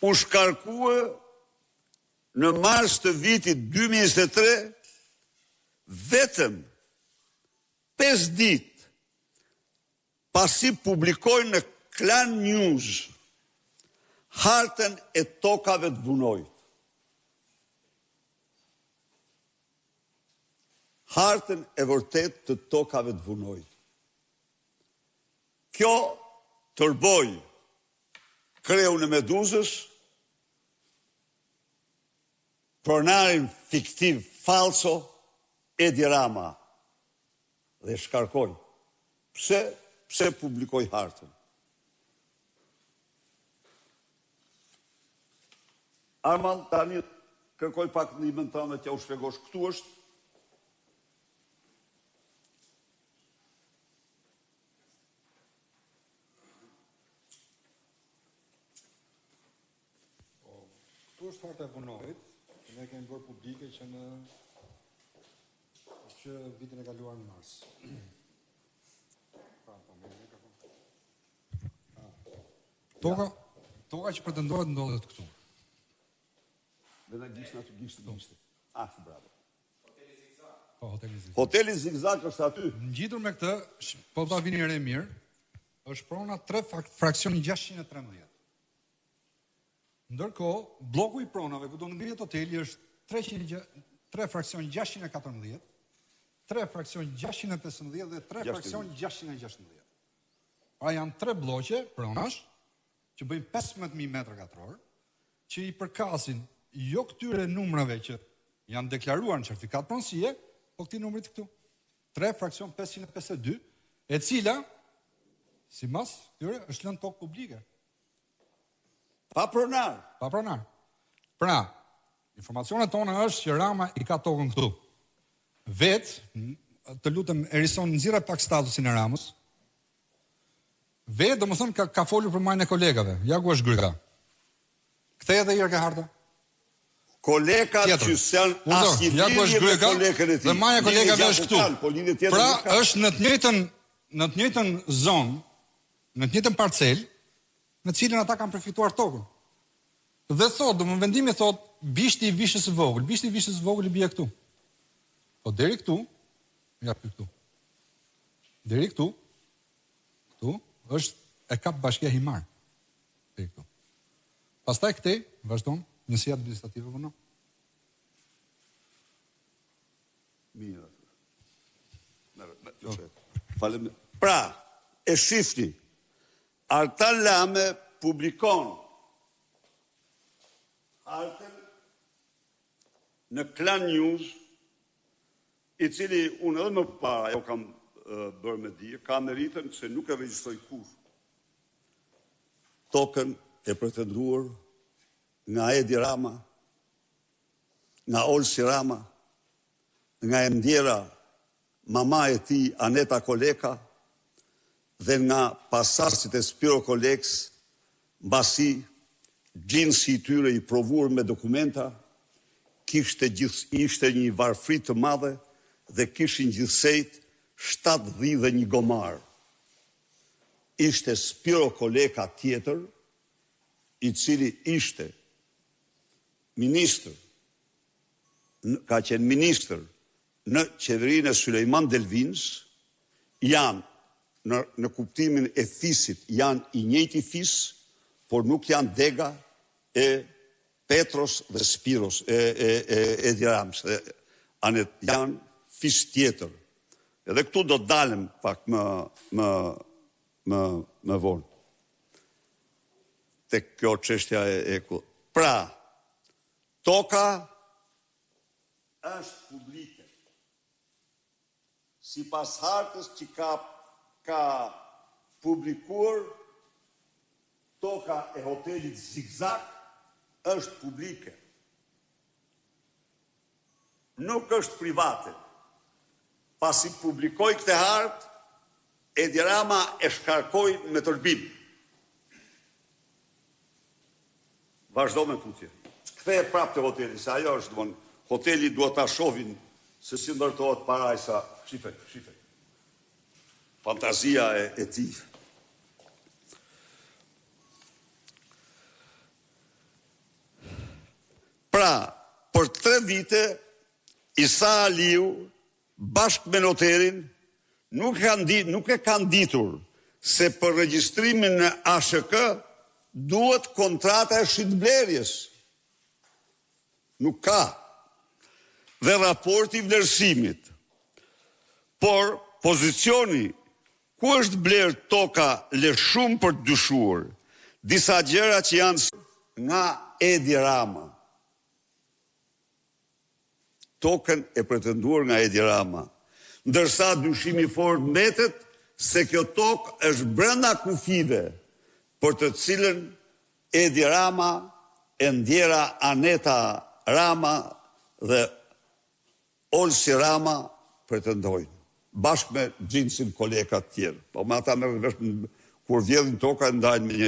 u shkarkua në mars të vitit 2023 vetëm 5 ditë pasi publikojnë në Klan News hartën e tokave të Vunojt. Hartën e vërtet të tokave të Vunojt. Kjo tërboj kreun e Meduzës, pronarin fiktiv falso Edi Rama dhe shkarkoj. Pse publikoj hartën? Armand, tani kërkoj pak ndihmën tënde t'ja u shpjegosh. Këtu është harta e Vunojt, ne kemi bërë publike që vitin e kaluar në mars. Toka që pretendohet ndodhet këtu. Dhe në gishtë. Bravo. Hoteli Zigzag. Hoteli Zigzag është aty. Ngjitur me këtë, po ta vini re mirë, është prona 3 fraksioni 613. Ndërkohë, bloku i pronave, ku do ngrihet hoteli, është 3 fraksioni 614, 3 fraksioni 615 dhe 3 fraksioni 616. Pra janë 3 bloqe pronash, që bëjnë 15.000 m2, që i përkasin jo këtyre numrave që janë deklaruar në certifikat pronësie, po këti numrit këtu. 3 fraksion 552, e cila, si mas, këtyre, është lënë tokë publike. Pa pronar. Pra, informacionet tona është që Rama i ka tokën këtu. Vetë, të lutem, Erison, nxirre pak statusin e Ramës. Vetë, do më thënë, ka folur për majnë e kolegave. Ja ku është Gryka. Kthej edhe herë ke harta. Kolegat që janë asnjë lidhje me kolegën e tij. Dhe majja e kolegave është këtu. Pra, është në të njëjtën zonë, në të njëjtën parcel, në cilën ata kanë përfituar tokën. Dhe thot, do më vendimi thot, bishti i vishës së vogël. Bishti i vishës së vogël i bie këtu. Po deri këtu, ja këtu. Deri këtu, është e kap bashkia Himar. Deri këtu. Pastaj këtej, vazhdon njësia administrative vono. Mirë. Falem. Pra, e shifni. Artan Lame publikon hartën në Klan News, i cili unë edhe më para jo kam bërë me dije, ka meritën se nuk e regjistoj kur. Tokën e pretenduar nga Edi Rama, nga Olsi Rama, nga e ndjera mama e ti Aneta Koleka, dhe nga pasarësit e Spiro Koleks, mbasi gjinsi i tyre i provuar me dokumenta, ishte një varfri të madhe dhe kishin gjithsejt 7 dhi dhe një gomar. Ishte Spiro Koleka tjetër, i cili ishte ministër, ka qenë ministër në qeverinë e Sulejman Delvins, janë në kuptimin e fisit, janë i njëjti fis, por nuk janë Dega e Petros dhe Spiros, e Dirams, janë fis tjetër. Edhe këtu do të dalem pak më vonë. Te kjo çështja e pra, toka është publike. Sipas hartës që ka publikuar, toka e hotelit Zigzag është publike. Nuk është private. Pasi publikoj këtë hartë, Edi Rama e shkarkoj me tërbim. Vazhdo me tutje. Kthej prapë të hoteli, se ajo është, hoteli duhet ta shohin se si ndërtohet parajsa. Shife. Fantazia e ti. vite, Isa Aliu, bashkë me noterin, nuk e kanë ditur se për regjistrimin në ASHK duhet kontrata e shitblerjes. Nuk ka. Dhe raporti vlerësimit. Por pozicioni ku është bler toka le shumë për të dyshuar, disa gjëra që janë nga Edi Rama. Tokën e pretenduar nga Edi Rama. Ndërsa dyshimi fort mbetet se kjo tokë është brenda kufive për të cilën Edi Rama, e ndjera Aneta Rama dhe Olsi Rama pretendojnë, bashkë me gjinsin kolegat tjerë. Po me ata me kur vjedhin toka ndajnë me një